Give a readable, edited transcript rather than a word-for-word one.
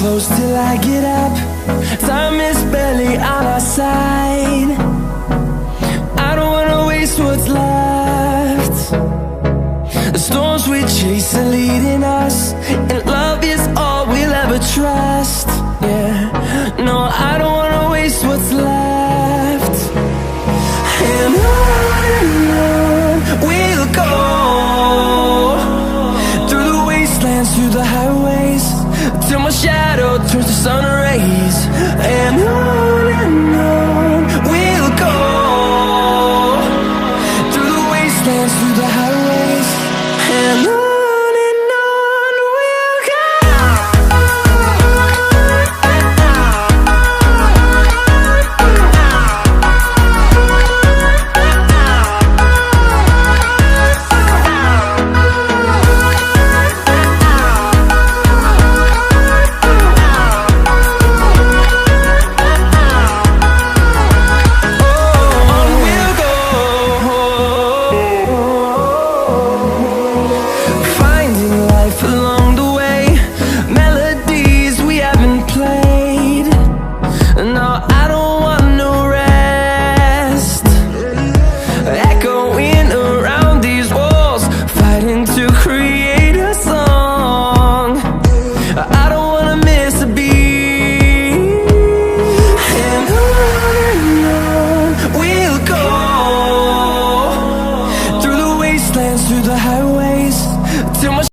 close till I get up. Time is barely on our side. I don't wanna waste what's left. The storms we chase are leading us, and love